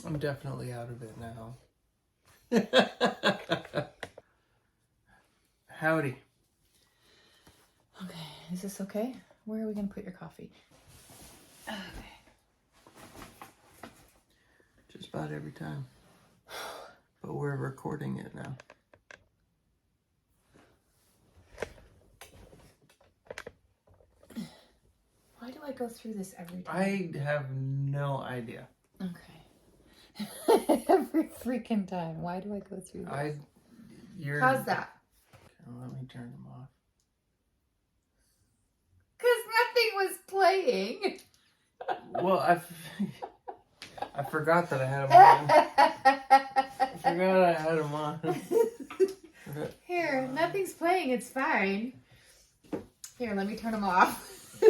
I'm definitely out of it now. Howdy. Okay, is this okay? Where are we going to put your coffee? Okay. Just about every time. But we're recording it now. Why do I go through this every time? I have no idea. Okay. Every freaking time. Why do I go through this? How's that? Let me turn them off. Because nothing was playing. Well, I forgot that I had them on. Here, nothing's playing. It's fine. Here, let me turn them off.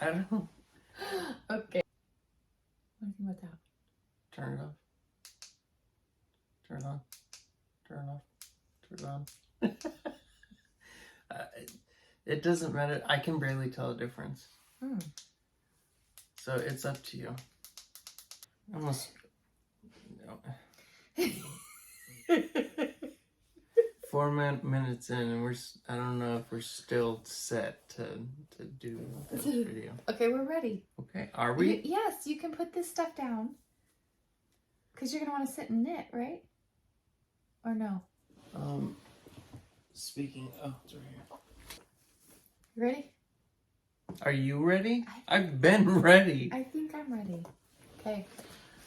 I don't know. Okay. What do you think about that? Turn it off. Turn it on. Turn it off. Turn it on. It doesn't matter. I can barely tell the difference. So it's up to you. Almost. No. 4 minutes in, and I don't know if we're still set to do this video. Okay, we're ready. Okay, are we? Yes, you can put this stuff down. Because you're going to want to sit and knit, right? Or no? Speaking, it's right here. You ready? Are you ready? I've been ready. I think I'm ready. Okay.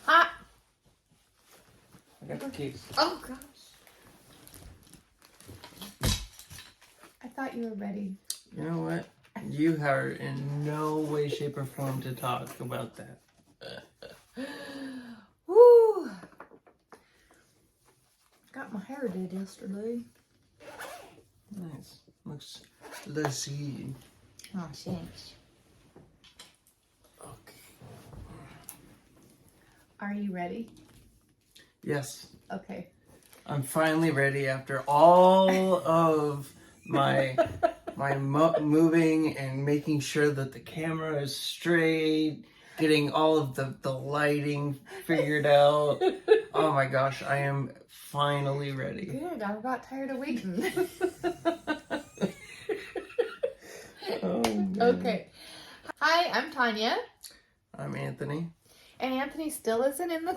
Hot. I got the keys. Oh, gosh. I thought you were ready. You know what? You are in no way, shape, or form to talk about that. Woo! Got my hair did yesterday. Nice. Looks lazy. Oh, thanks. Okay. Are you ready? Yes. Okay. I'm finally ready after all of my moving and making sure that the camera is straight, getting all of the lighting figured out. Oh my gosh, I am finally ready. Good. I got tired of waiting. Oh, man. Okay. Hi, I'm Tanya. I'm Anthony. And Anthony still isn't in the...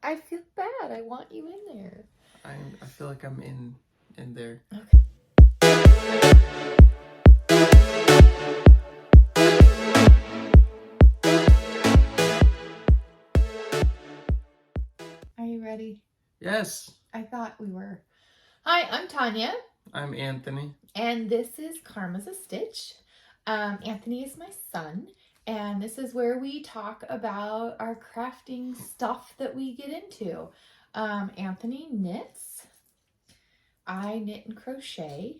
I feel bad. I want you in there. I feel like I'm in there. Okay. Are you ready? Yes. I thought we were. Hi, I'm Tanya. I'm Anthony. And this is Karma's a Stitch. Anthony is my son. And this is where we talk about our crafting stuff that we get into. Anthony knits. I knit and crochet.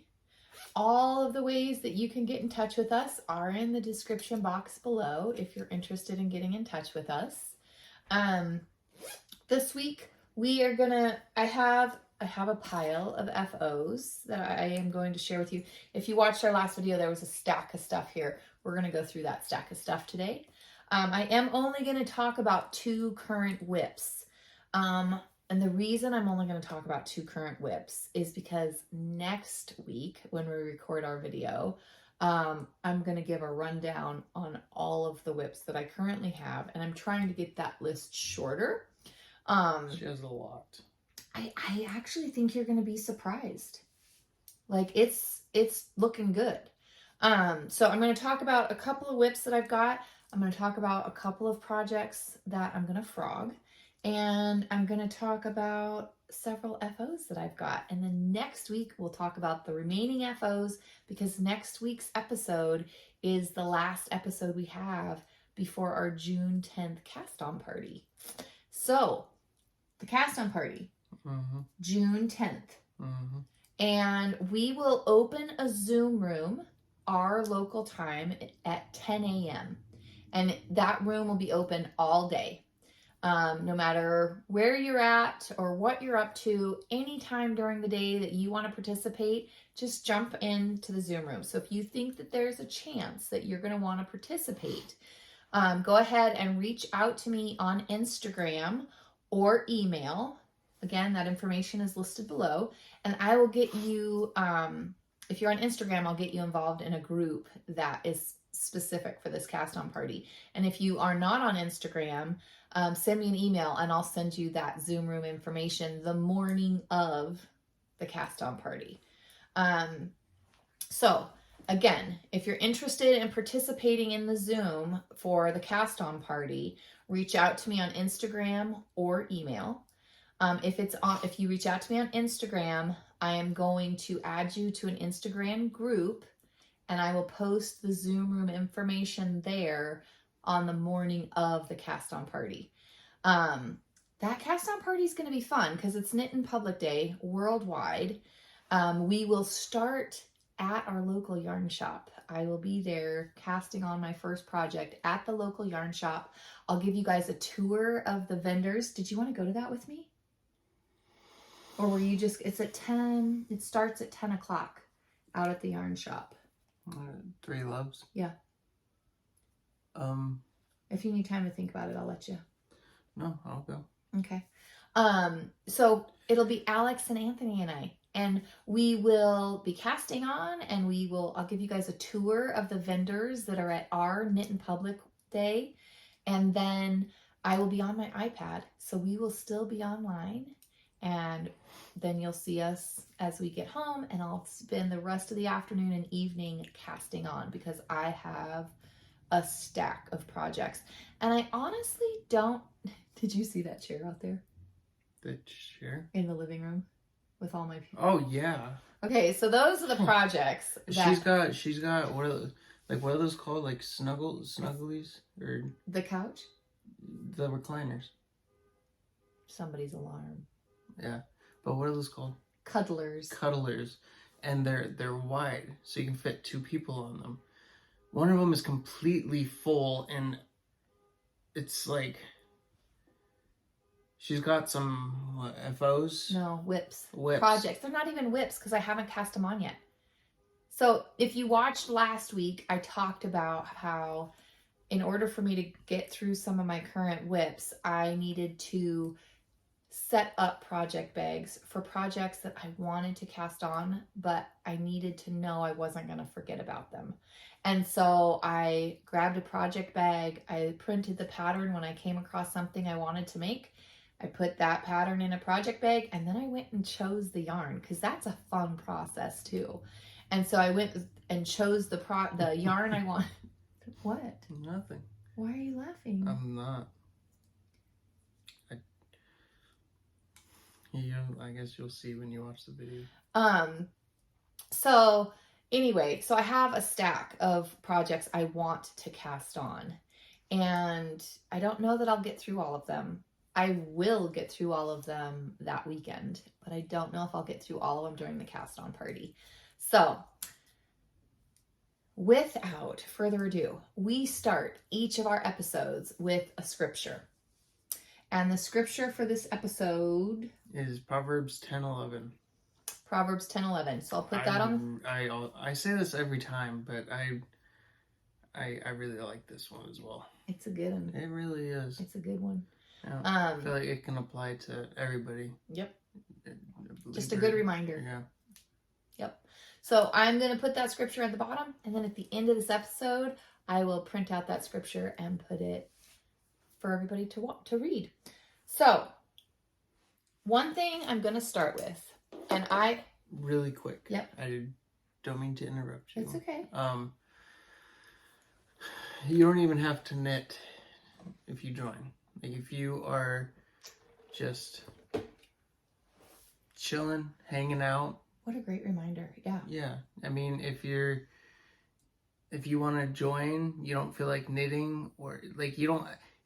All of the ways that you can get in touch with us are in the description box below if you're interested in getting in touch with us. This week we are I have a pile of FOs that I am going to share with you. If you watched our last video, there was a stack of stuff here. We're going to go through that stack of stuff today. I am only going to talk about 2 current whips. And the reason I'm only going to talk about 2 current whips is because next week when we record our video, I'm going to give a rundown on all of the whips that I currently have. And I'm trying to get that list shorter. She has a lot. I actually think you're going to be surprised. Like it's looking good. So I'm going to talk about a couple of whips that I've got. I'm going to talk about a couple of projects that I'm going to frog. And I'm going to talk about several FOs that I've got. And then next week, we'll talk about the remaining FOs because next week's episode is the last episode we have before our June 10th cast-on party. So, the cast-on party, June 10th. And we will open a Zoom room, our local time, at 10 a.m. And that room will be open all day. No matter where you're at or what you're up to, anytime during the day that you want to participate, just jump into the Zoom room. So if you think that there's a chance that you're going to want to participate, Go ahead and reach out to me on Instagram or email. Again, that information is listed below. And I will get you, if you're on Instagram, I'll get you involved in a group that is specific for this cast on party. And if you are not on Instagram, send me an email and I'll send you that Zoom room information the morning of the cast on party. So again, if you're interested in participating in the Zoom for the cast on party, reach out to me on Instagram or email. If you reach out to me on Instagram, I am going to add you to an Instagram group and I will post the Zoom room information there on the morning of the cast on party. That cast on party is going to be fun because it's Knit in Public Day worldwide. We will start at our local yarn shop. I will be there casting on my first project at the local yarn shop. I'll give you guys a tour of the vendors. Did you want to go to that with me? Or were you just, it's at 10, it starts at 10 o'clock out at the yarn shop. Three Loves? Yeah. If you need time to think about it, I'll let you. No, I'll go. Okay. So it'll be Alex and Anthony and I, and we will be casting on, and I'll give you guys a tour of the vendors that are at our Knit in Public Day. And then I will be on my iPad. So we will still be online, and then you'll see us as we get home, and I'll spend the rest of the afternoon and evening casting on because I have a stack of projects. And I honestly don't, did you see that chair out there? The chair? In the living room with all my people. Oh, yeah. Okay, so those are the projects that... She's got, what are those called? Like snugglies? Or the couch? The recliners. Somebody's alarm. Yeah. But what are those called? Cuddlers. And they're wide, so you can fit two people on them. One of them is completely full, and it's like she's got some FOs. No, whips. Projects. They're not even whips because I haven't cast them on yet. So if you watched last week, I talked about how in order for me to get through some of my current whips, I needed to set up project bags for projects that I wanted to cast on, but I needed to know I wasn't going to forget about them. And so I grabbed a project bag. I printed the pattern when I came across something I wanted to make. I put that pattern in a project bag, and then I went and chose the yarn because that's a fun process too. And so I went and chose the yarn I want. What? Nothing. Why are you laughing? I'm not. I guess you'll see when you watch the video. So anyway, so I have a stack of projects I want to cast on, and I don't know that I'll get through all of them. I will get through all of them that weekend, but I don't know if I'll get through all of them during the cast on party. So without further ado, we start each of our episodes with a scripture. And the scripture for this episode is Proverbs 10:11. Proverbs 10:11. So I'll put that on. I say this every time, but I really like this one as well. It's a good one. It really is. It's a good one. Yeah, I feel like it can apply to everybody. Yep. Just a good reminder. Yeah. Yep. So I'm going to put that scripture at the bottom, and then at the end of this episode, I will print out that scripture and put it for everybody to read. So, one thing I'm going to start with, and I... Really quick. Yep. I don't mean to interrupt you. It's okay. You don't even have to knit if you join. Like, if you are just chilling, hanging out. What a great reminder. Yeah. Yeah. I mean, if you want to join, you don't feel like knitting, or like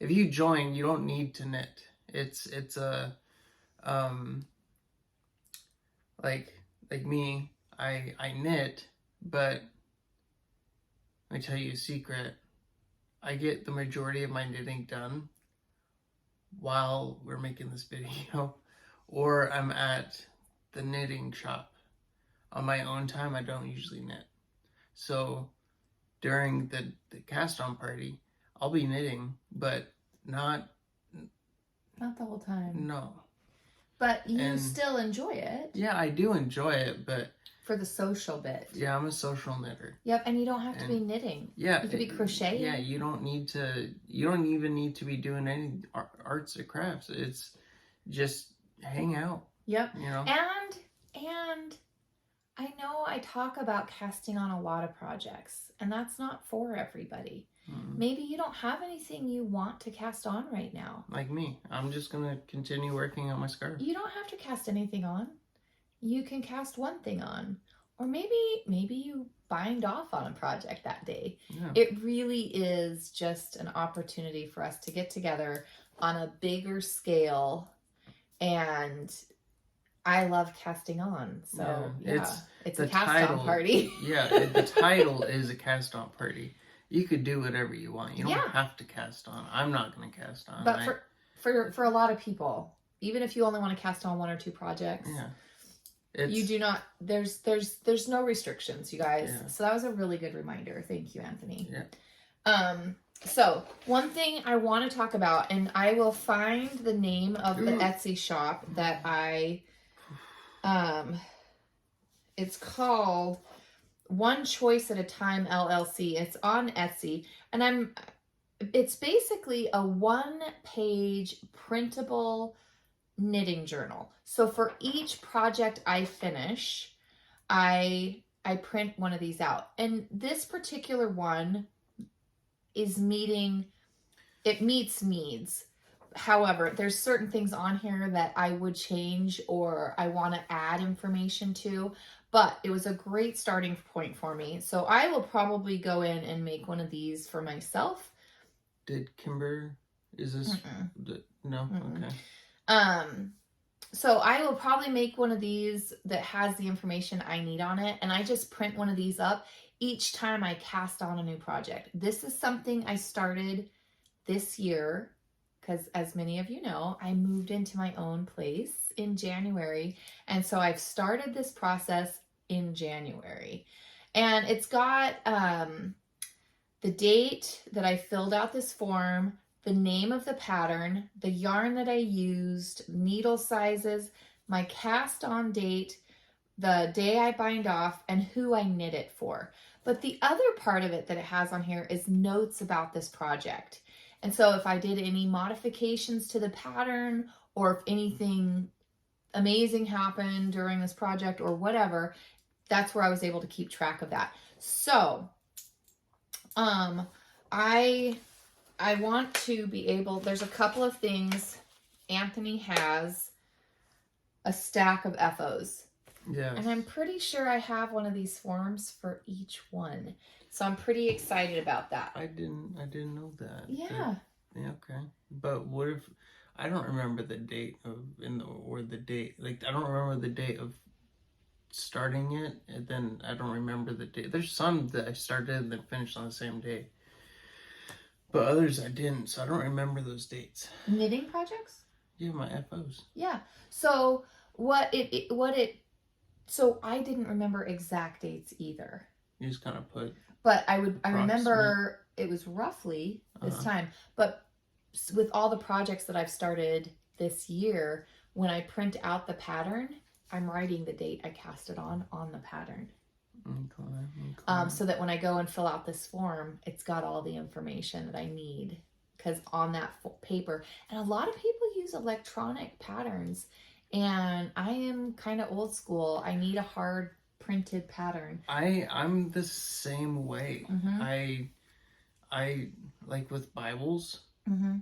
if you join, you don't need to knit. It's a, like me, I knit, but let me tell you a secret. I get the majority of my knitting done while we're making this video, or I'm at the knitting shop. On my own time, I don't usually knit. So during the cast on party, I'll be knitting, but not the whole time. No. But you still enjoy it. Yeah, I do enjoy it, but for the social bit. Yeah, I'm a social knitter. Yep, and you don't have to be knitting. Yeah, you could be crocheting. Yeah, you don't even need to be doing any arts or crafts. It's just hang out. Yep. You know. And I know I talk about casting on a lot of projects, and that's not for everybody. Mm-hmm. Maybe you don't have anything you want to cast on right now. Like me. I'm just going to continue working on my scarf. You don't have to cast anything on. You can cast one thing on. Or maybe you bind off on a project that day. Yeah. It really is just an opportunity for us to get together on a bigger scale. And I love casting on. So it's a cast-on party. Yeah, the title is a cast-on party. You could do whatever you want. You don't have to cast on. I'm not going to cast on. But for a lot of people, even if you only want to cast on one or two projects, you do not. There's no restrictions, you guys. Yeah. So that was a really good reminder. Thank you, Anthony. Yeah. So one thing I want to talk about, and I will find the name of the Etsy shop that it's called One Choice at a Time LLC. It's on Etsy, and it's basically a 1-page printable knitting journal. So for each project I finish, I print one of these out. And this particular one meets needs. However, there's certain things on here that I would change or I want to add information to, but it was a great starting point for me. So I will probably go in and make one of these for myself. Did Kimber, is this, no? Mm-mm. Okay. So I will probably make one of these that has the information I need on it. And I just print one of these up each time I cast on a new project. This is something I started this year because, as many of you know, I moved into my own place in January. And so I've started this process in January. And it's got the date that I filled out this form, the name of the pattern, the yarn that I used, needle sizes, my cast on date, the day I bind off, and who I knit it for. But the other part of it that it has on here is notes about this project. And so if I did any modifications to the pattern, or if anything amazing happened during this project or whatever, that's where I was able to keep track of that. So I want to be able, there's a couple of things. Anthony has a stack of FOs. Yeah. And I'm pretty sure I have one of these forms for each one. So I'm pretty excited about that. I didn't know that. Yeah. Okay. But what if I don't remember the date I don't remember the date of starting it, and then I don't remember the date. There's some that I started and then finished on the same day. But others I didn't, so I don't remember those dates. Knitting projects? Yeah, my FOs. Yeah. So so I didn't remember exact dates either. You just kind of put. But I remember it was roughly this time. But with all the projects that I've started this year, when I print out the pattern, I'm writing the date I cast it on the pattern. Okay. So that when I go and fill out this form, it's got all the information that I need, because on that paper, and a lot of people use electronic patterns, and I am kind of old school. I need a hard printed pattern. I'm the same way. Mm-hmm. I like with Bibles. Mm-hmm.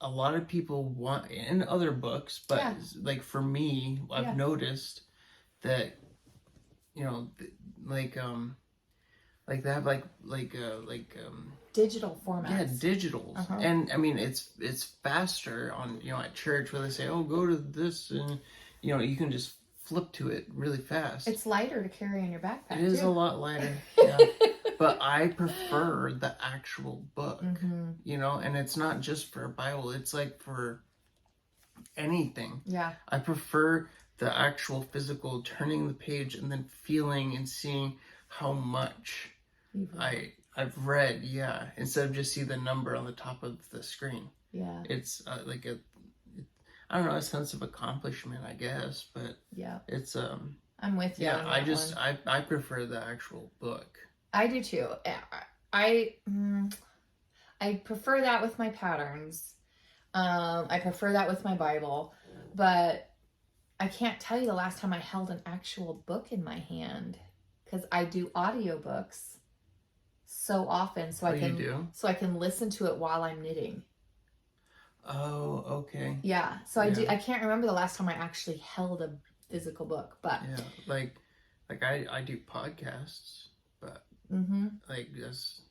A lot of people want in other books, but like for me, I've noticed that, you know, like they have like digital formats. Yeah, digitals. Uh-huh. And I mean it's faster on, you know, at church where they say, oh, go to this, and you know, you can just flip to it really fast. It's lighter to carry in your backpack. It is a lot lighter. Yeah. But I prefer the actual book. Mm-hmm. You know, and it's not just for a Bible, it's like for anything. Yeah. I prefer the actual physical turning the page and then feeling and seeing how much I've read, yeah. Instead of just see the number on the top of the screen. Yeah. It's like I don't know, a sense of accomplishment, I guess, but Yeah. it's I'm with you. yeah, on I that just one. I prefer the actual book. I do too. I prefer that with my patterns. I prefer that with my Bible, but I can't tell you the last time I held an actual book in my hand because I do audiobooks so often, so Oh, you do? so I can listen to it while I'm knitting. Oh, okay. Yeah, so I can't remember the last time I actually held a physical book, but yeah, like I do podcasts, but like that's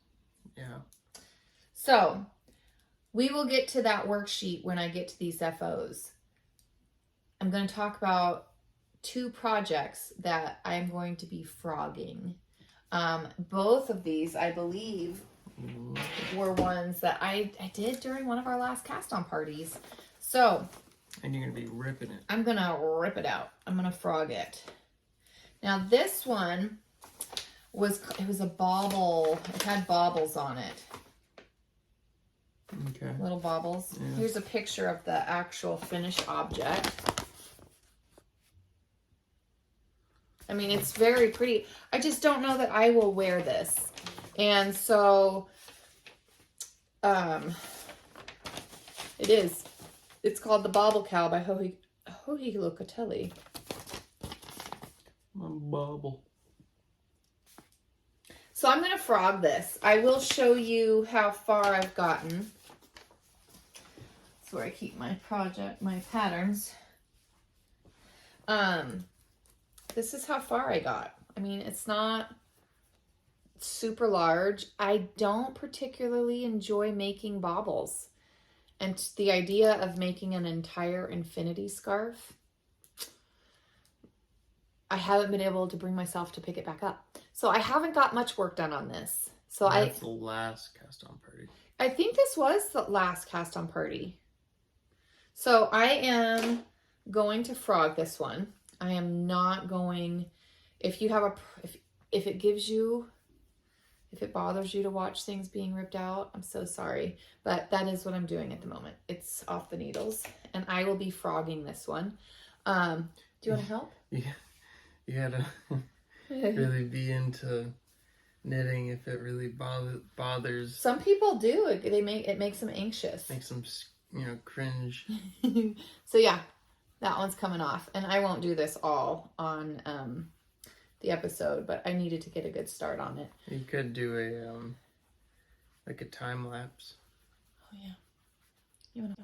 yeah. So we will get to that worksheet when I get to these FOs. I'm going to talk about 2 projects that I'm going to be frogging. Both of these, I believe, were ones that I did during one of our last cast on parties. So, and you're gonna be ripping it. I'm gonna rip it out. I'm gonna frog it. Now this one was a bauble. It had baubles on it. Okay. Little baubles. Yeah. Here's a picture of the actual finished object. I mean, it's very pretty. I just don't know that I will wear this. And so, it is. It's called The Bauble Cowl by Hohi Locatelli. Bauble. So I'm going to frog this. I will show you how far I've gotten. That's where I keep my patterns. This is how far I got. I mean, it's not super large. I don't particularly enjoy making baubles. And the idea of making an entire infinity scarf, I haven't been able to bring myself to pick it back up. So I haven't got much work done on this. So That's the last cast on party. I think this was the last cast on party. So I am going to frog this one. I am not going, if you have if it bothers you to watch things being ripped out, I'm so sorry. But that is what I'm doing at the moment. It's off the needles. And I will be frogging this one. Do you want to help? Yeah. You gotta really be into knitting if it really bothers. Some people do. It makes them anxious. Makes them, cringe. So yeah, that one's coming off. And I won't do this all on the episode, but I needed to get a good start on it. You could do a time lapse. Oh yeah. You wanna...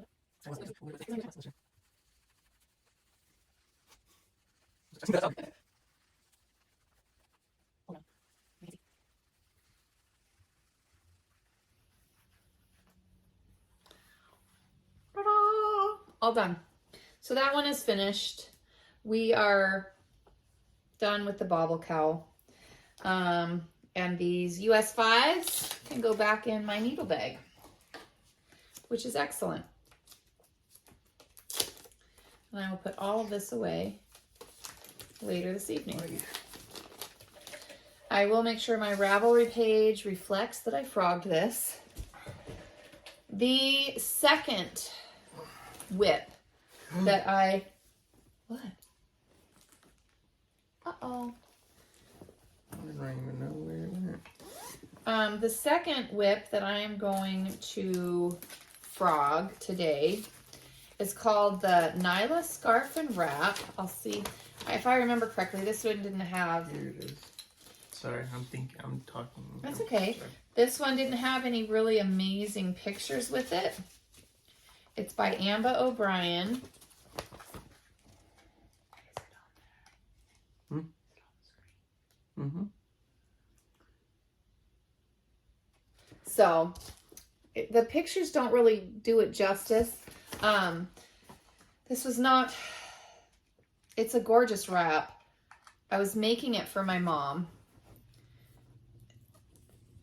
All done. So that one is finished. We are done with the bauble cowl. And these US 5s can go back in my needle bag, which is excellent. And I will put all of this away later this evening. I will make sure my Ravelry page reflects that I frogged this. The second whip that what? Uh-oh. I don't even know where it went. The second whip that I am going to frog today is called the Nyla Scarf and Wrap. I'll see if I remember correctly. This one didn't have. Here it is. Sorry, I'm talking. That's okay. This one didn't have any really amazing pictures with it. It's by Amba O'Brien. Mm-hmm. So the pictures don't really do it justice. This was not, it's a gorgeous wrap. I was making it for my mom.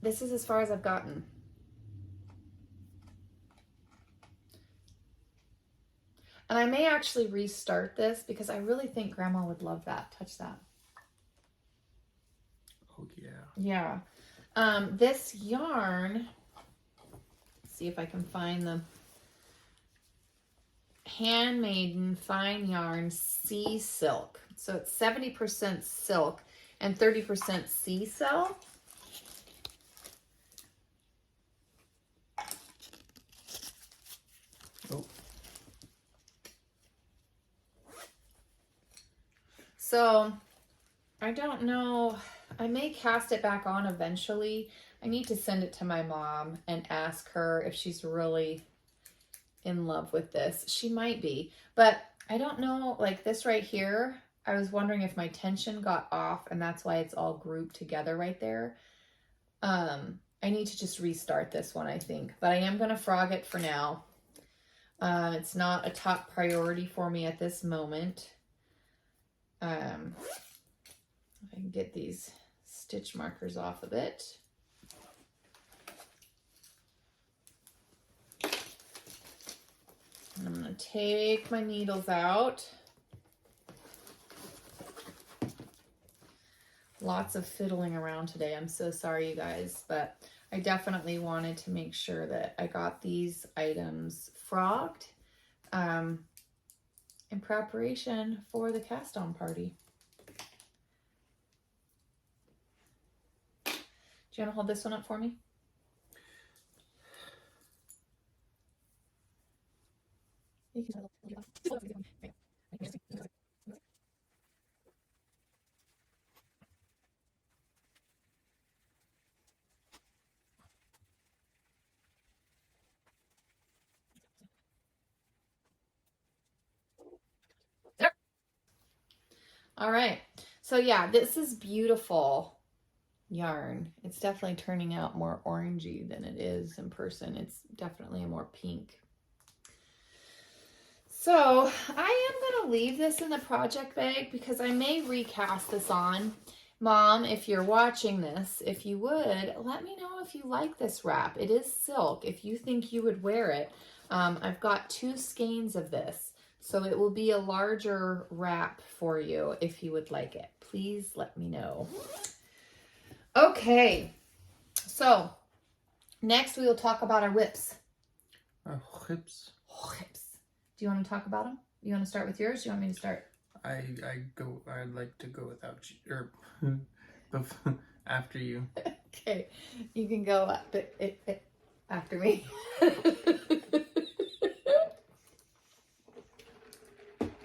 This is as far as I've gotten. And I may actually restart this because I really think Grandma would love that. Touch that. Oh, yeah. Yeah. This yarn, let's see if I can find the Handmaiden Fine Yarn Sea Silk. So it's 70% silk and 30% sea cell. Oh. So I don't know. I may cast it back on eventually. I need to send it to my mom and ask her if she's really in love with this. She might be, but I don't know. Like this right here, I was wondering if my tension got off and that's why it's all grouped together right there. I need to just restart this one, I think, but I am going to frog it for now. It's not a top priority for me at this moment. If I can get these stitch markers off a bit. And I'm going to take my needles out. Lots of fiddling around today. I'm so sorry, you guys, but I definitely wanted to make sure that I got these items frogged in preparation for the cast-on party. Do you want to hold this one up for me? You can All right. So yeah, this is beautiful yarn. It's definitely turning out more orangey than it is in person. It's definitely a more pink. So I am going to leave this in the project bag because I may recast this on. Mom, if you're watching this, if you would, let me know if you like this wrap. It is silk. If you think you would wear it, I've got 2 skeins of this. So it will be a larger wrap for you if you would like it. Please let me know. Okay, so next we will talk about our whips. Our whips. Whips. Do you want to talk about them? You want to start with yours? Do you want me to start? I'd like to go without you, or after you. Okay, you can go up after me.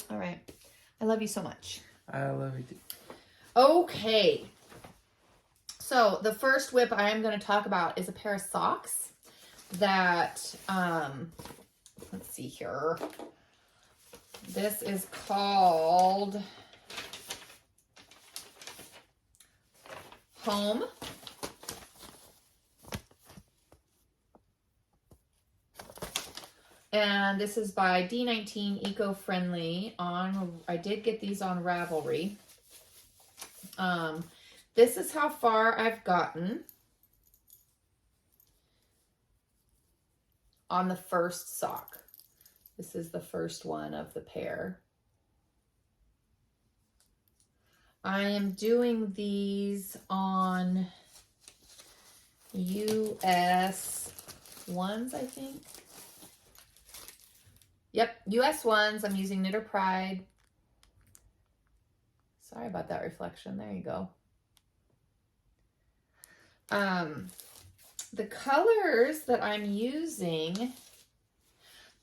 All right. I love you so much. I love you too. Okay. So the first whip I am going to talk about is a pair of socks that, let's see here. This is called Home. And this is by D19 Eco-Friendly. I did get these on Ravelry. This is how far I've gotten on the first sock. This is the first one of the pair. I am doing these on US ones, I think. Yep, US ones. I'm using Knitter Pride. Sorry about that reflection. There you go. The colors that I'm using,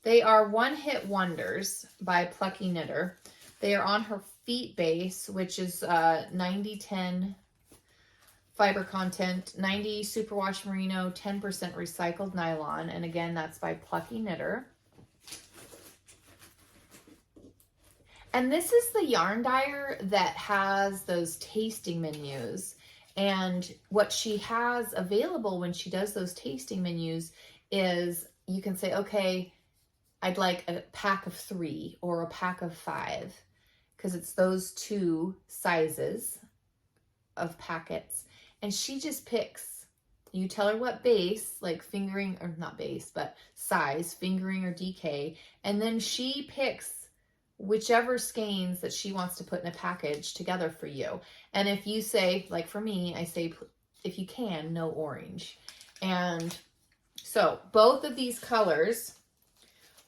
they are One Hit Wonders by Plucky Knitter. They are on her feet base, which is 90-10 fiber content, 90 superwash merino, 10% recycled nylon. And again, that's by Plucky Knitter. And this is the yarn dyer that has those tasting menus. And what she has available when she does those tasting menus is you can say, okay, I'd like a pack of 3 or a pack of 5, because it's those 2 sizes of packets. And she just picks, you tell her what base, like fingering, or not base, but size, fingering or DK. And then she picks whichever skeins that she wants to put in a package together for you. And if you say, like for me, I say, if you can, no orange. And so both of these colors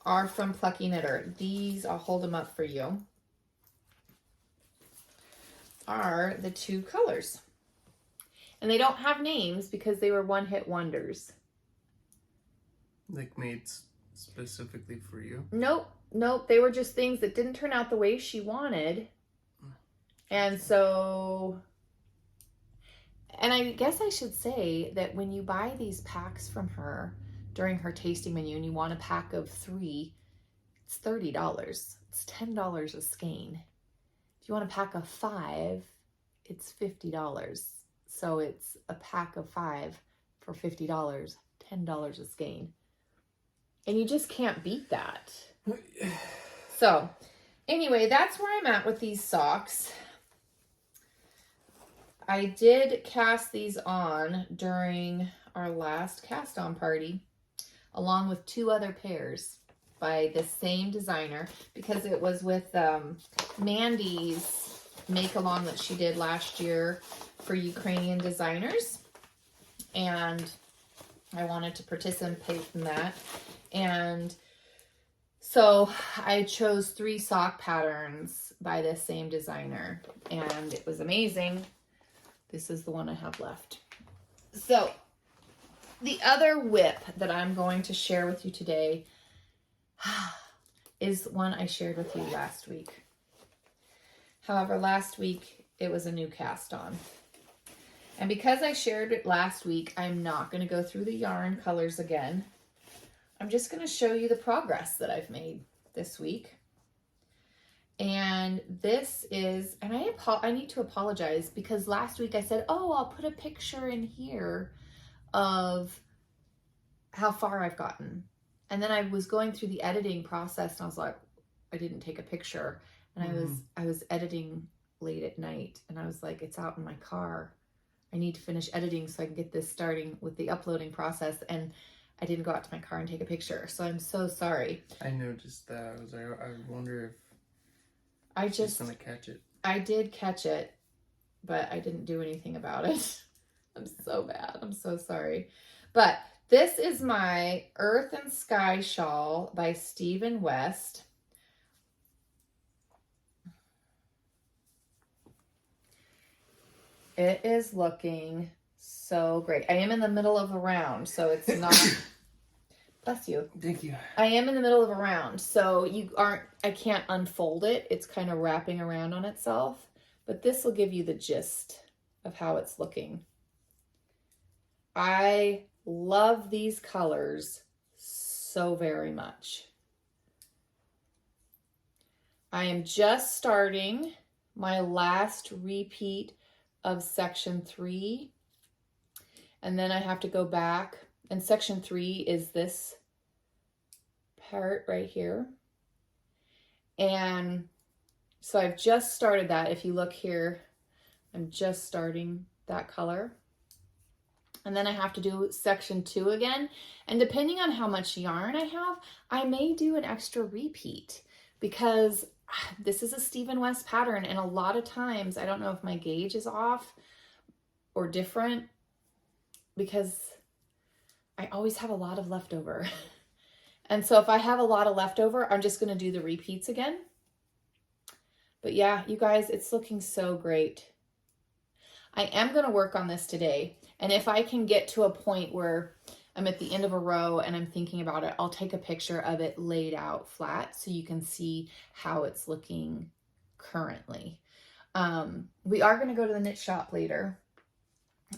are from Plucky Knitter. These, I'll hold them up for you, are the two colors. And they don't have names because they were one-hit wonders. Like made specifically for you? Nope. They were just things that didn't turn out the way she wanted. And so, and I guess I should say that when you buy these packs from her during her tasting menu and you want a pack of 3, it's $30. It's $10 a skein. If you want a pack of 5, it's $50. So it's a pack of 5 for $50, $10 a skein. And you just can't beat that. So anyway, that's where I'm at with these socks. I did cast these on during our last cast on party, along with 2 other pairs by the same designer, because it was with Mandy's make along that she did last year for Ukrainian designers. And I wanted to participate in that. And so I chose 3 sock patterns by this same designer, and it was amazing. This is the one I have left. So the other whip that I'm going to share with you today is one I shared with you last week. However, last week it was a new cast on. And because I shared it last week, I'm not going to go through the yarn colors again. I'm just going to show you the progress that I've made this week. And this is, and I need to apologize because last week I said, oh, I'll put a picture in here of how far I've gotten. And then I was going through the editing process and I was like, I didn't take a picture. And I was editing late at night and I was like, it's out in my car. I need to finish editing so I can get this starting with the uploading process. And I didn't go out to my car and take a picture. So I'm so sorry. I noticed that. I was like, I wonder if I just gonna catch it. I did catch it, but I didn't do anything about it. I'm so bad. I'm so sorry. But this is my Earth and Sky shawl by Stephen West. It is looking so great. I am in the middle of a round, so it's not bless you. Thank you. I am in the middle of a round, so I can't unfold it. It's kind of wrapping around on itself, but this will give you the gist of how it's looking. I love these colors so very much. I am just starting my last repeat of section 3, and then I have to go back, and section 3 is this part right here. And so I've just started that. If you look here, I'm just starting that color. And then I have to do section 2 again. And depending on how much yarn I have, I may do an extra repeat because this is a Stephen West pattern. And a lot of times, I don't know if my gauge is off or different because I always have a lot of leftover. And so if I have a lot of leftover, I'm just going to do the repeats again. But yeah, you guys, it's looking so great. I am going to work on this today. And if I can get to a point where I'm at the end of a row and I'm thinking about it, I'll take a picture of it laid out flat so you can see how it's looking currently. We are going to go to the knit shop later.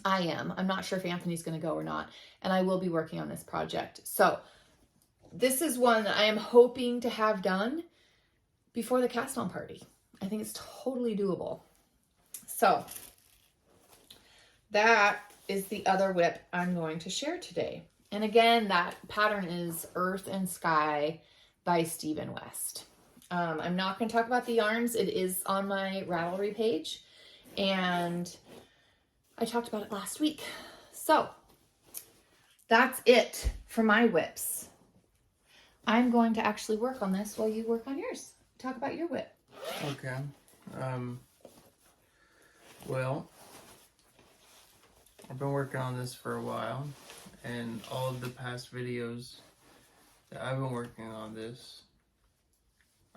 I am. I'm not sure if Anthony's going to go or not. And I will be working on this project. So this is one that I am hoping to have done before the cast on party. I think it's totally doable. So that is the other whip I'm going to share today. And again, that pattern is Earth and Sky by Stephen West. I'm not going to talk about the yarns. It is on my Ravelry page. And I talked about it last week. So that's it for my whips. I'm going to actually work on this while you work on yours. Talk about your whip. Okay. Well, I've been working on this for a while, and all of the past videos that I've been working on this,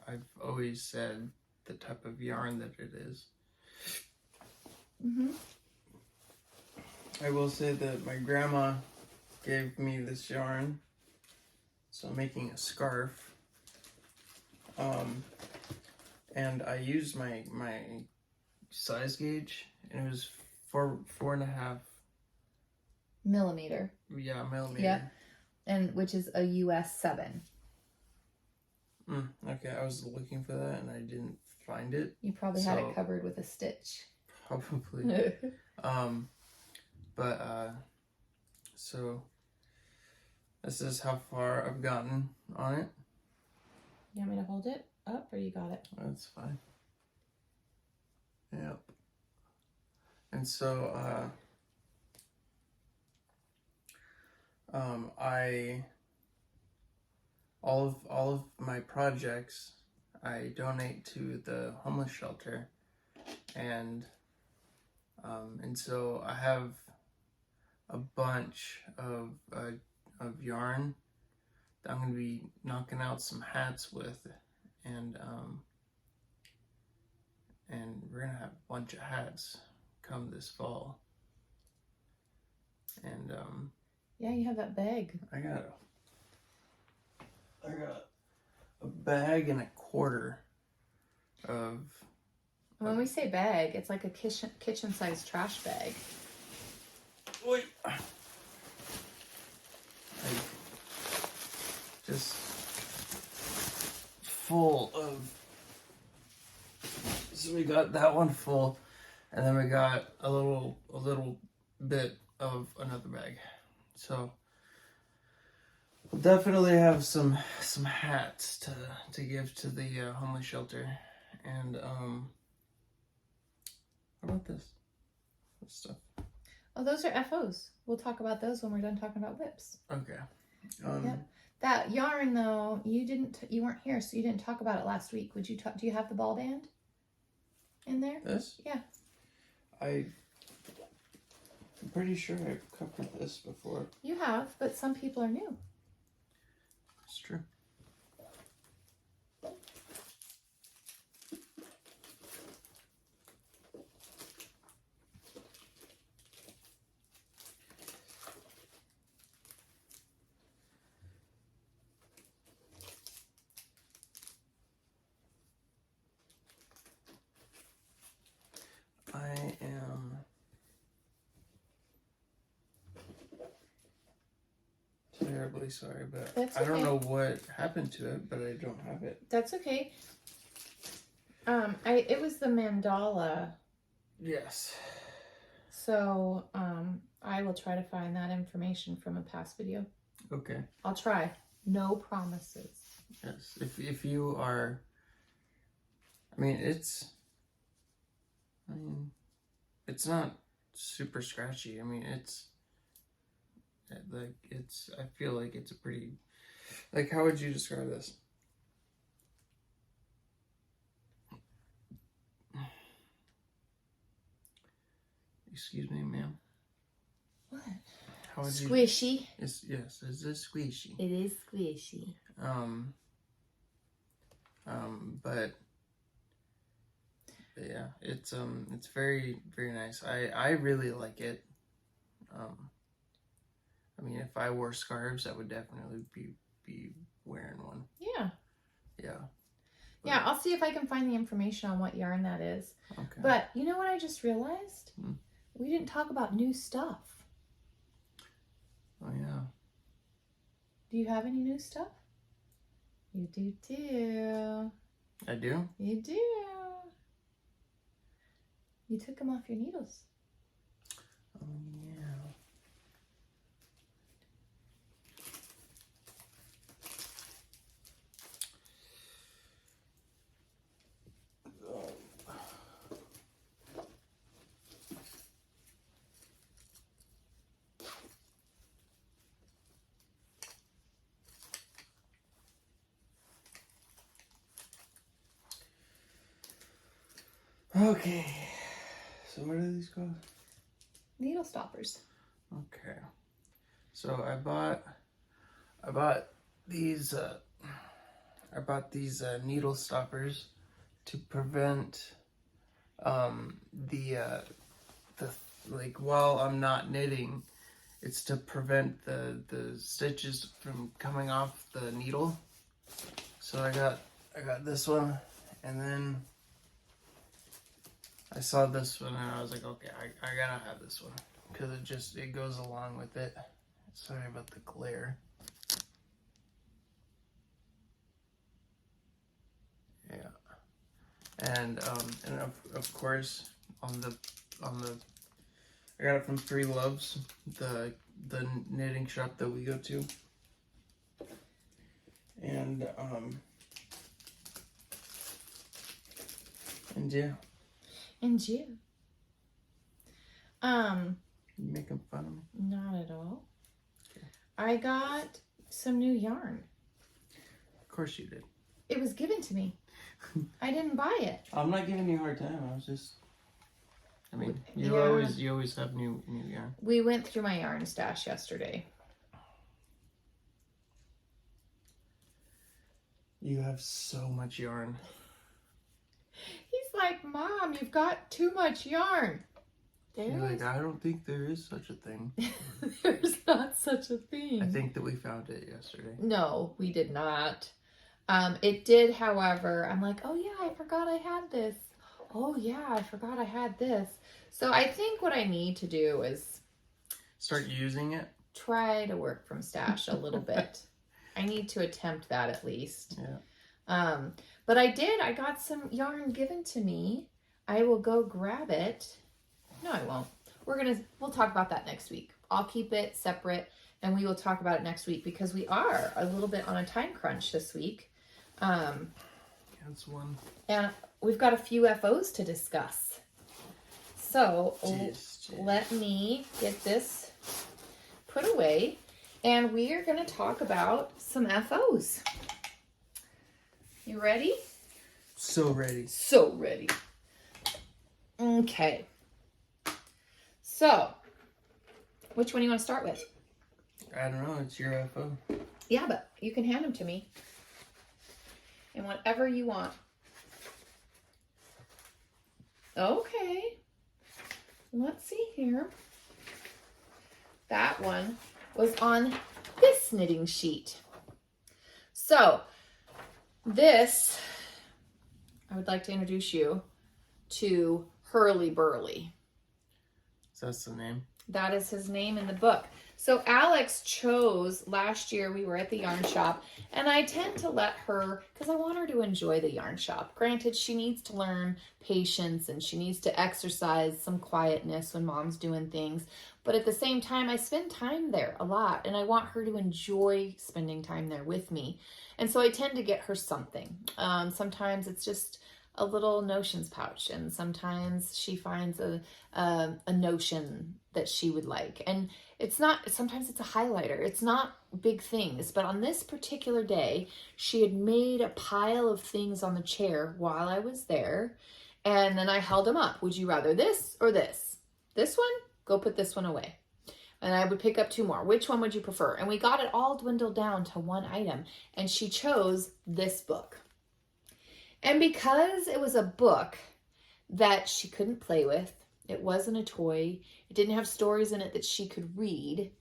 I've always said the type of yarn that it is. Mm-hmm. I will say that my grandma gave me this yarn, so I'm making a scarf. And I used my size gauge, and it was 4.5 millimeter. Yeah, millimeter. Yeah, and which is a US 7. Okay, I was looking for that and I didn't find it. You probably had it covered with a stitch. Probably. So this is how far I've gotten on it. You want me to hold it up, or you got it? That's fine. Yep. And so all of my projects I donate to the homeless shelter, and so I have a bunch of yarn that I'm gonna be knocking out some hats with, and we're gonna have a bunch of hats come this fall. And yeah, you have that bag. I got a bag and a quarter of. When we say bag, it's like a kitchen sized trash bag. Wait. Just full of. So we got that one full, and then we got a little bit of another bag. So we'll definitely have some hats to give to the homeless shelter. And how about this stuff? Oh, those are FOs. We'll talk about those when we're done talking about whips. Okay. Yep. That yarn though, you weren't here, so you didn't talk about it last week. Would you talk? Do you have the ball band in there? This? Yeah. I'm pretty sure I've covered this before. You have, but some people are new. It's true. I am terribly sorry, but That's I don't okay. know what happened to it, but I don't have it. That's okay. It was the mandala. Yes. So, I will try to find that information from a past video. Okay. I'll try. No promises. Yes. If you are, I mean, it's not super scratchy. I mean, I feel like it's a pretty, like, how would you describe this? Excuse me, ma'am. What? How would Squishy. Yes, is this squishy? It is squishy. But yeah, it's very, very nice. I really like it. I mean, if I wore scarves, I would definitely be wearing one. Yeah. Yeah. But, yeah, I'll see if I can find the information on what yarn that is. Okay. But you know what I just realized? We didn't talk about new stuff. Oh yeah. Do you have any new stuff? You do too. I do? You do. You took them off your needles. Oh yeah. Okay, so what are these called? Needle stoppers. Okay. So I bought these needle stoppers to prevent the like while I'm not knitting, it's to prevent the stitches from coming off the needle. So I got this one, and then I saw this one and I was like, okay, I gotta have this one because it goes along with it. Sorry about the glare. Yeah, and of course on the I got it from Three Loves, the knitting shop that we go to, and yeah. And you. You making fun of me? Not at all. Okay. I got some new yarn. Of course you did. It was given to me. I didn't buy it. I'm not giving you a hard time. I was just. I mean, you always have new yarn. We went through my yarn stash yesterday. You have so much yarn. He's like, Mom, you've got too much yarn. You're like, I don't think there is such a thing. There's not such a thing. I think that we found it yesterday. No, we did not. It did, however, I'm like, oh yeah, I forgot I had this. Oh yeah, I forgot I had this. So I think what I need to do is start using it. Try to work from stash a little bit. I need to attempt that at least. Yeah. But I got some yarn given to me. I will go grab it. No, I won't. We'll talk about that next week. I'll keep it separate and we will talk about it next week because we are a little bit on a time crunch this week. That's one. And we've got a few FOs to discuss. So let me get this put away and we are going to talk about some FOs. You ready? So ready. So ready. Okay. So, which one do you want to start with? I don't know. It's your FO. Yeah, but you can hand them to me. And whatever you want. Okay. Let's see here. That one was on this knitting sheet. So, this, I would like to introduce you to Hurly Burly. That's the name. That is his name in the book. So Alex chose, last year we were at the yarn shop, and I tend to let her, because I want her to enjoy the yarn shop. Granted, she needs to learn patience and she needs to exercise some quietness when Mom's doing things. But at the same time, I spend time there a lot, and I want her to enjoy spending time there with me. And so I tend to get her something. Sometimes it's just a little notions pouch, and sometimes she finds a notion that she would like. And sometimes it's a highlighter. It's not big things, but on this particular day, she had made a pile of things on the chair while I was there, and then I held them up. Would you rather this or this? This one? Go put this one away. And I would pick up two more. Which one would you prefer? And we got it all dwindled down to one item, and she chose this book. And because it was a book that she couldn't play with, it wasn't a toy, it didn't have stories in it that she could read,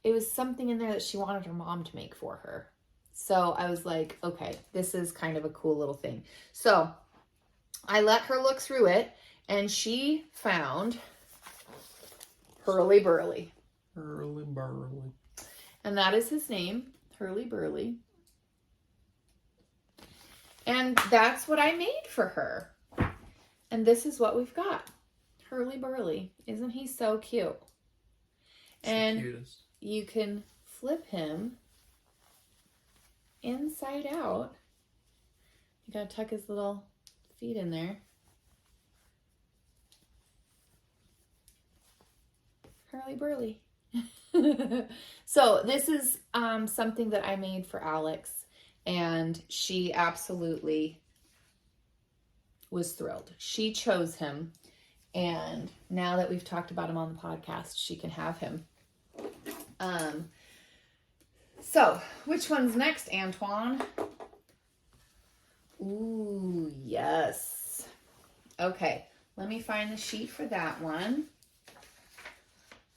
it was something in there that she wanted her mom to make for her. So I was like, okay, this is kind of a cool little thing. So I let her look through it, and she found Hurly Burly. Hurly Burly. And that is his name, Hurly Burly. And that's what I made for her. And this is what we've got. Hurly Burly. Isn't he so cute? And the cutest. You can flip him inside out. You gotta tuck his little feet in there. Hurly Burly. So this is something that I made for Alex. And she absolutely was thrilled. She chose him. And now that we've talked about him on the podcast, she can have him. So which one's next, Antoine? Ooh, yes. Okay, let me find the sheet for that one.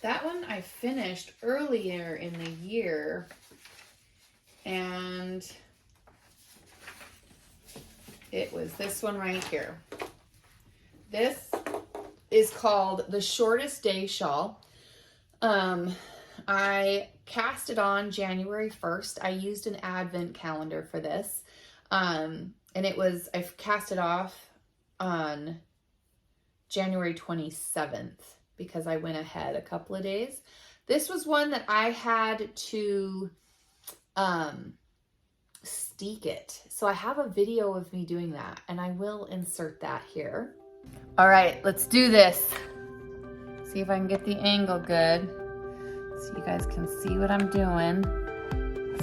That one I finished earlier in the year, and it was this one right here. This is called the Shortest Day Shawl. I cast it on January 1st. I used an advent calendar for this. And I cast it off on January 27th because I went ahead a couple of days. This was one that I had to steek it. So I have a video of me doing that, and I will insert that here. All right, let's do this. See if I can get the angle good so you guys can see what I'm doing.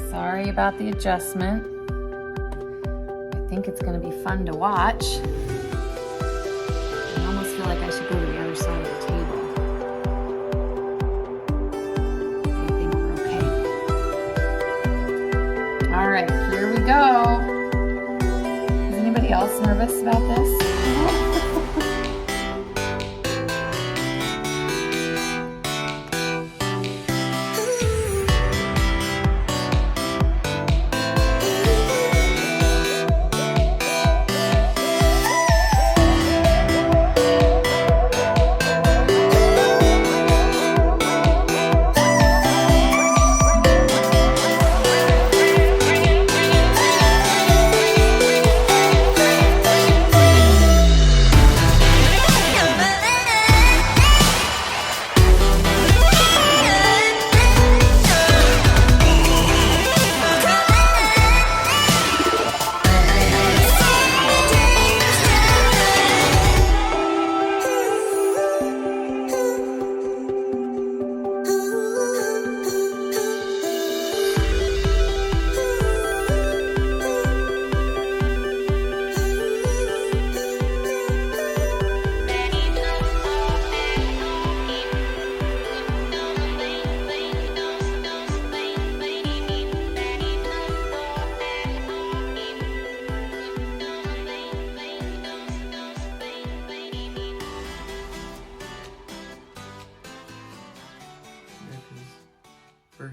Sorry about the adjustment. I think it's gonna be fun to watch. I almost feel like I should go to the other side of the table. I think we're okay. All right, here we go. Is anybody else nervous about this?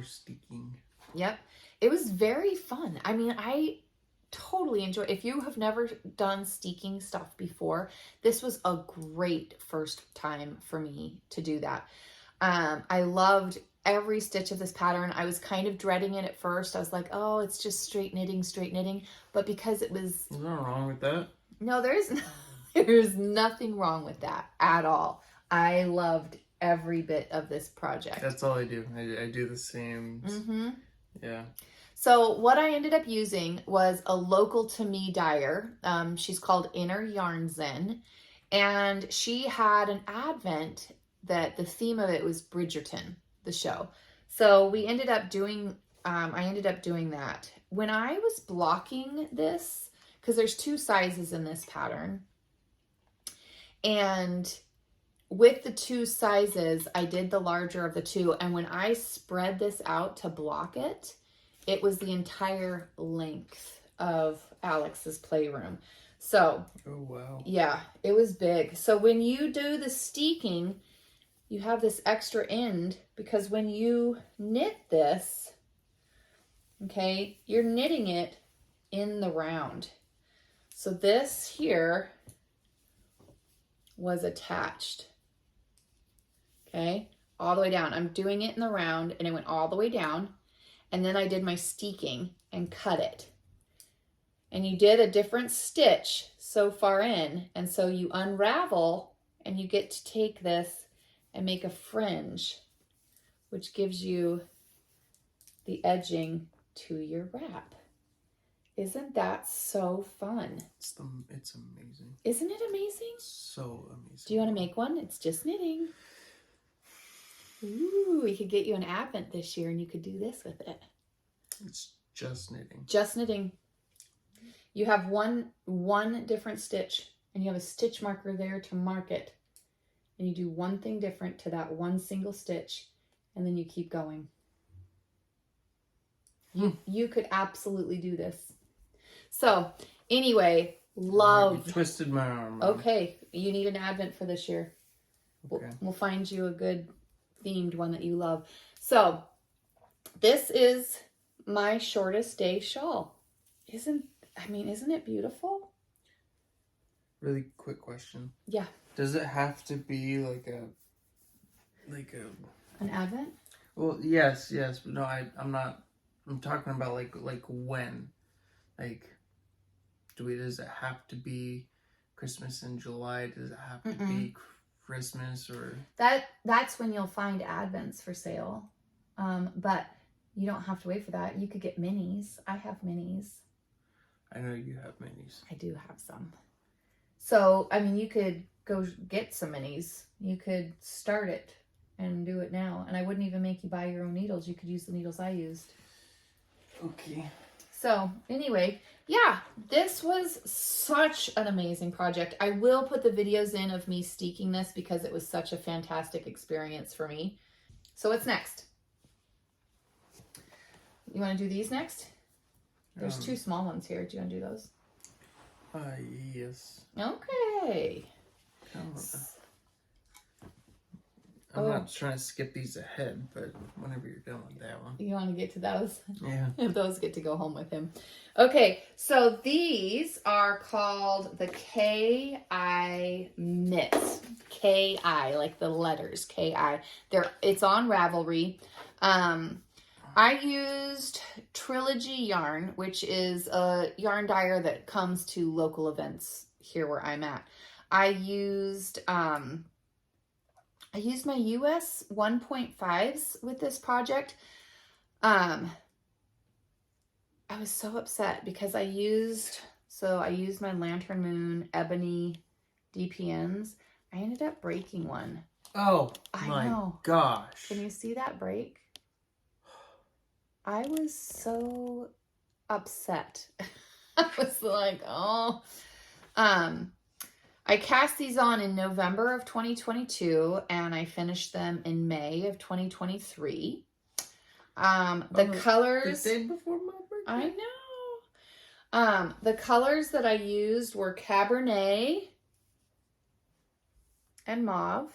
Steaking. Yep. It was very fun. I mean, I totally enjoy. If you have never done steaking stuff before, this was a great first time for me to do that. I loved every stitch of this pattern. I was kind of dreading it at first. I was like, oh, it's just straight knitting. But because it was... There's nothing wrong with that. No, there's nothing wrong with that at all. I loved every bit of this project. That's all I do. I do the same. Mm-hmm. Yeah. So what I ended up using was a local to me dyer. She's called Inner Yarn Zen, and she had an advent that the theme of it was Bridgerton, the show. So we ended up doing, I ended up doing that. When I was blocking this, because there's two sizes in this pattern, and with the two sizes, I did the larger of the two, and when I spread this out to block it, it was the entire length of Alex's playroom. So, oh wow. Yeah, it was big. So when you do the steeking, you have this extra end, because when you knit this, okay, you're knitting it in the round. So this here was attached. Okay, all the way down. I'm doing it in the round, and it went all the way down. And then I did my steeking and cut it. And you did a different stitch so far in. And so you unravel, and you get to take this and make a fringe, which gives you the edging to your wrap. Isn't that so fun? It's amazing. Isn't it amazing? So amazing. Do you want to make one? It's just knitting. Ooh, we could get you an advent this year, and you could do this with it. It's just knitting. Just knitting. You have one different stitch, and you have a stitch marker there to mark it. and you do one thing different to that one single stitch, and then you keep going. You could absolutely do this. So anyway, love. You twisted my arm. Okay, you need an Advent for this year. Okay. We'll find you a good themed one that you love. So this is my shortest day shawl. Isn't it beautiful? Really quick question. Yeah. Does it have to be like a an Advent? Well, yes, but no, I'm not. I'm talking about like when, like, does it have to be Christmas in July? Does it have to be Christmas or? That's when you'll find Advents for sale, but you don't have to wait for that. You could get minis. I have minis. I know you have minis. I do have some. So I mean, you could go get some minis. You could start it and do it now, and I wouldn't even make you buy your own needles. You could use the needles I used. Okay. So anyway, yeah, this was such an amazing project. I will put the videos in of me steeking this because it was such a fantastic experience for me. So what's next? You want to do these next? There's two small ones here. Do you want to do those? Yes. Okay. I'm not trying to skip these ahead, but whenever you're done with that one. You want to get to those? Yeah. If those get to go home with him. Okay, so these are called the K-I mitts. K-I, like the letters, K-I. It's on Ravelry. I used Trilogy yarn, which is a yarn dyer that comes to local events here where I'm at. I used my US 1.5s with this project. I was so upset because I used my Lantern Moon Ebony DPNs. I ended up breaking one. Oh, I my know. gosh. Can you see that break? I was so upset. I was like, oh. I cast these on in November of 2022 and I finished them in May of 2023. Colors. The day before my birthday. I know. The colors that I used were Cabernet and Mauve.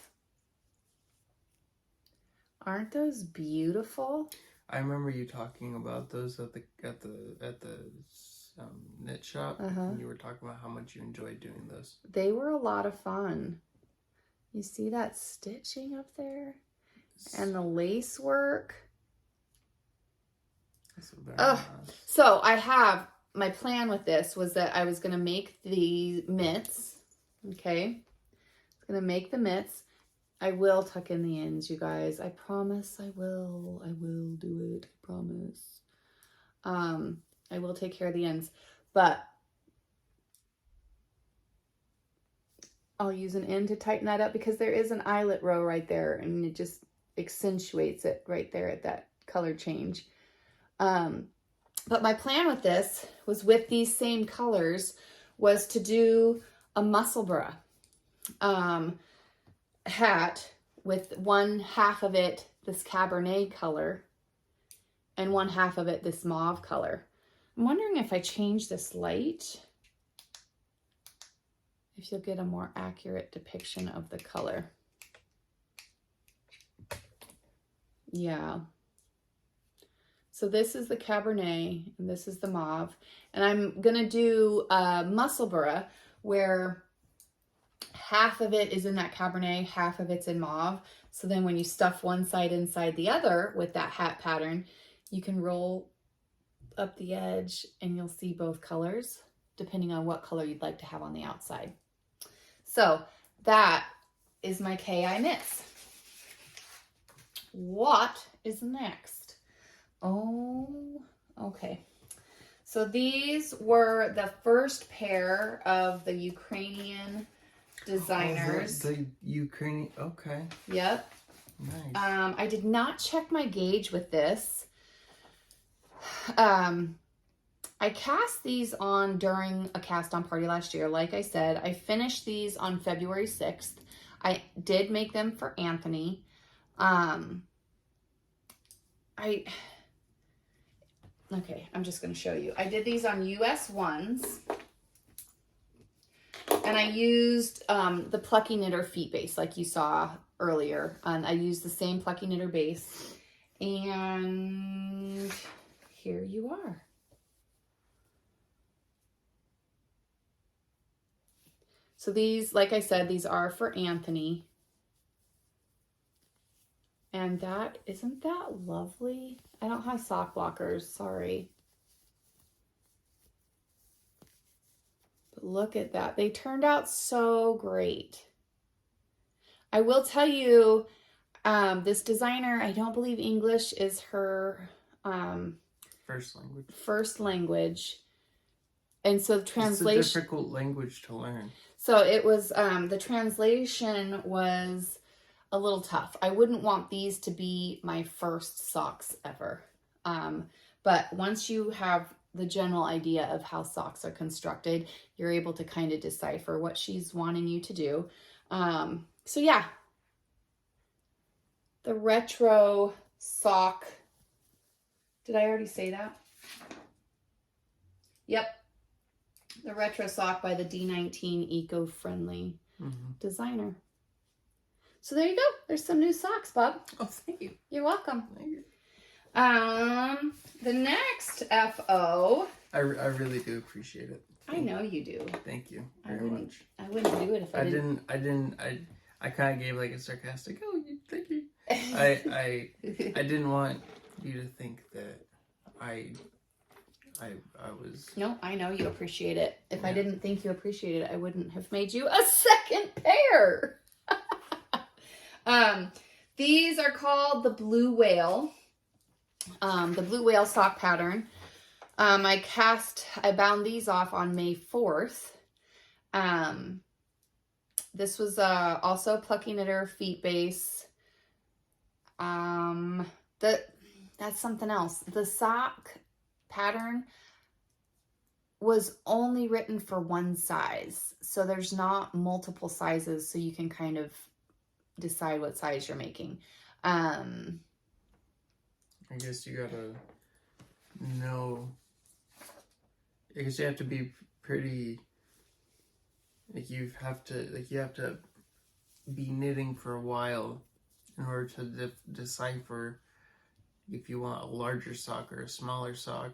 Aren't those beautiful? I remember you talking about those at the knit shop, and you were talking about how much you enjoyed doing those. They were a lot of fun. You see that stitching up there? And the lace work. Nice. So my plan with this was that I was going to make the mitts. Okay. I was going to make the mitts. I will tuck in the ends, you guys. I promise I will. I will do it. I promise. I will take care of the ends, but I'll use an end to tighten that up because there is an eyelet row right there and it just accentuates it right there at that color change. But my plan with this was with these same colors was to do a musselburgh hat with one half of it this Cabernet color and one half of it this mauve color. I'm wondering if I change this light, if you'll get a more accurate depiction of the color. Yeah. So this is the Cabernet and this is the mauve. And I'm going to do a musselburgh where half of it is in that Cabernet, half of it's in mauve. So then when you stuff one side inside the other with that hat pattern, you can roll up the edge and you'll see both colors depending on what color you'd like to have on the outside. So that is my KI knits. What is next? Oh, okay. So these were the first pair of the Ukrainian designers. The Ukrainian, okay. Yep. Nice. I did not check my gauge with this. I cast these on during a cast on party last year. Like I said, I finished these on February 6th. I did make them for Anthony. Okay, I'm just going to show you. I did these on US ones. And I used the Plucky Knitter feet base like you saw earlier. I used the same Plucky Knitter base. And here you are. So these, like I said, these are for Anthony. And that, isn't that lovely? I don't have sock blockers, sorry. But look at that. They turned out so great. I will tell you, this designer, I don't believe English is her first language. And so the translation... It's a difficult language to learn. So it was, the translation was a little tough. I wouldn't want these to be my first socks ever. But once you have the general idea of how socks are constructed, you're able to kind of decipher what she's wanting you to do. So yeah, the retro sock. Did I already say that? Yep. The retro sock by the D19 eco-friendly designer. So there you go. There's some new socks, Bob. Oh, thank you. You're welcome. Thank you. The next FO. I really do appreciate it. I know you do. Thank you very much. I wouldn't do it if I didn't. I kind of gave like a sarcastic, oh, thank you. I didn't want you to think that I was... No, I know you appreciate it. If I didn't think you appreciated it, I wouldn't have made you a second pair. These are called the Blue Whale. The Blue Whale sock pattern. I bound these off on May 4th. This was also Plucky Knitter feet base. That's something else. The sock pattern was only written for one size. So there's not multiple sizes, so you can kind of decide what size you're making. I guess you gotta know. I guess you have to be pretty. Like you have to be knitting for a while in order to decipher if you want a larger sock or a smaller sock.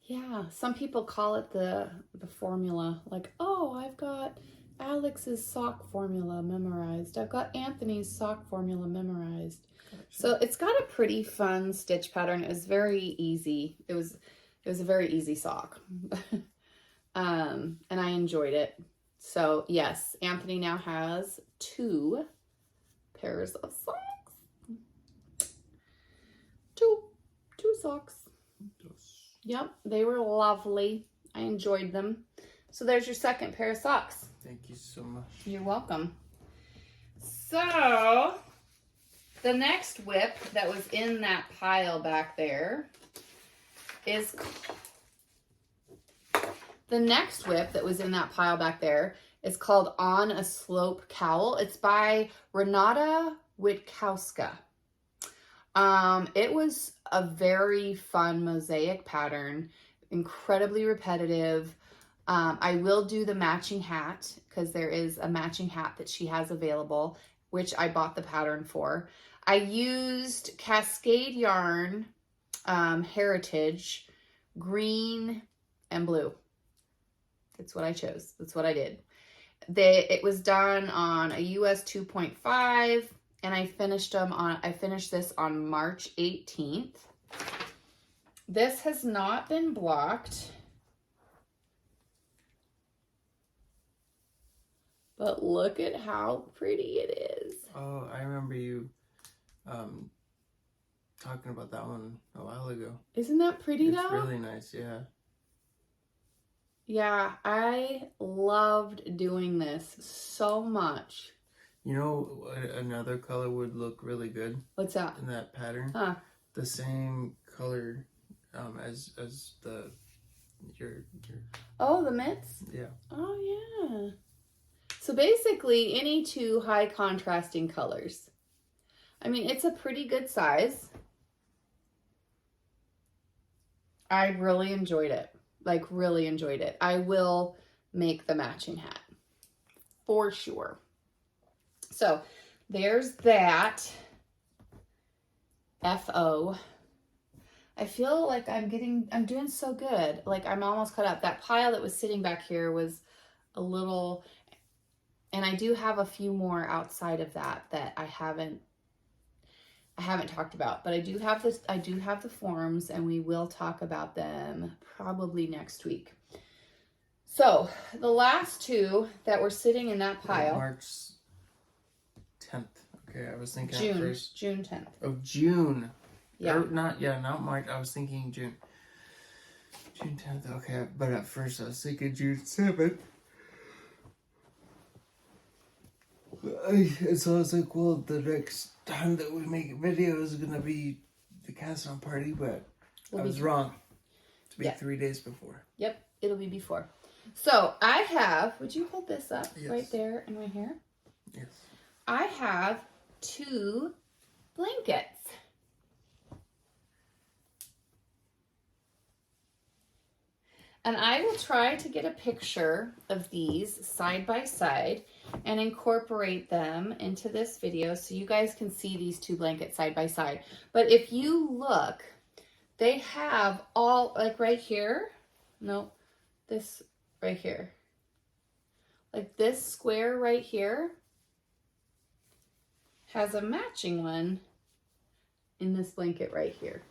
Yeah, some people call it the formula. Like, oh, I've got Alex's sock formula memorized. I've got Anthony's sock formula memorized. Gotcha. So it's got a pretty fun stitch pattern. It was very easy. It was a very easy sock. And I enjoyed it. So yes, Anthony now has 2 pairs of socks. Two socks. Yep, they were lovely. I enjoyed them. So there's your second pair of socks. Thank you so much. You're welcome. So the next whip that was in that pile back there is called On a Slope Cowl. It's by Renata Witkowska. It was a very fun mosaic pattern, incredibly repetitive. I will do the matching hat because there is a matching hat that she has available, which I bought the pattern for. I used Cascade Yarn Heritage, green and blue. That's what I chose. That's what I did. It was done on a US 2.5, and I finished this on March 18th. This has not been blocked, but look at how pretty it is. Oh, I remember you talking about that one a while ago. Isn't that pretty though? It's really nice, yeah. Yeah, I loved doing this so much. You know, another color would look really good. What's that? In that pattern. Huh. The same color as your. Oh, the mitts? Yeah. Oh, yeah. So basically, any two high contrasting colors. I mean, it's a pretty good size. I really enjoyed it. Like, really enjoyed it. I will make the matching hat for sure. So there's that. FO. I feel like I'm doing so good. Like, I'm almost caught up. That pile that was sitting back here was a little, and I do have a few more outside of that I haven't talked about, but I do have the forms, and we will talk about them probably next week. So the last two that were sitting in that pile. March 10th. Okay, I was thinking June, at first. June 10th. Oh, June. Yeah. Not March. I was thinking June. June 10th. Okay, but at first I was thinking June 7th. And so I was like, well, the next time that we make a video is going to be the cast on party, but I was wrong. To be 3 days before. Yep, it'll be before. So I have, would you hold this up right there and right here? Yes. I have 2 blankets. And I will try to get a picture of these side by side and incorporate them into this video so you guys can see these 2 blankets side by side. But if you look, they have all, like right here, no, this right here. Like this square right here has a matching one in this blanket right here.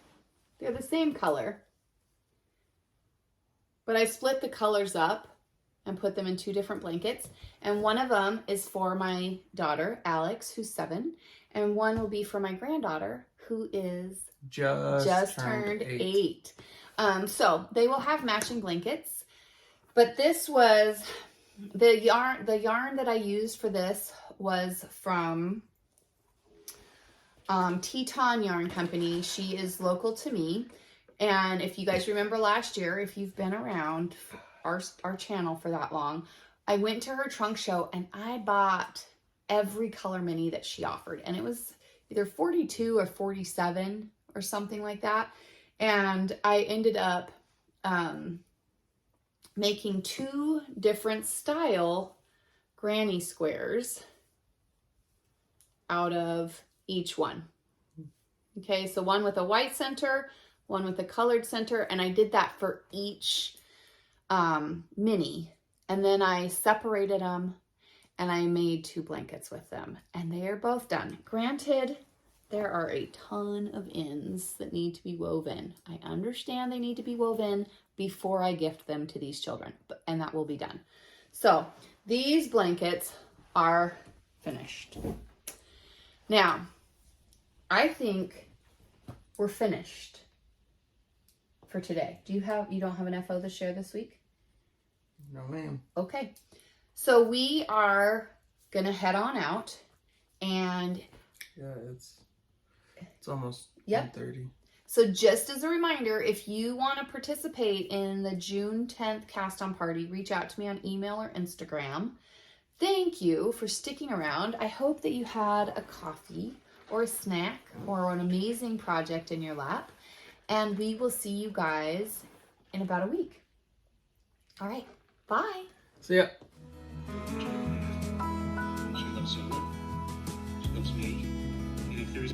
They're the same color. But I split the colors up and put them in 2 different blankets. And one of them is for my daughter, Alex, who's 7. And one will be for my granddaughter, who is just turned 8. So they will have matching blankets. But this was, the yarn that I used for this was from Teton Yarn Company. She is local to me. And if you guys remember last year, if you've been around our channel for that long, I went to her trunk show and I bought every color mini that she offered. And it was either 42 or 47 or something like that. And I ended up making 2 different style granny squares out of each one. Okay, so one with a white center, one with a colored center, and I did that for each mini. And then I separated them and I made 2 blankets with them, and they are both done. Granted, there are a ton of ends that need to be woven. I understand they need to be woven before I gift them to these children, and that will be done. So these blankets are finished. Now, I think we're finished for today. You don't have an FO to share this week? No, ma'am. Okay. So we are gonna head on out, and yeah, it's almost 1:30. So just as a reminder, if you want to participate in the June 10th cast on party, reach out to me on email or Instagram. Thank you for sticking around. I hope that you had a coffee or a snack or an amazing project in your lap. And we will see you guys in about a week. All right. Bye. See ya. She loves you. She loves me. And if there's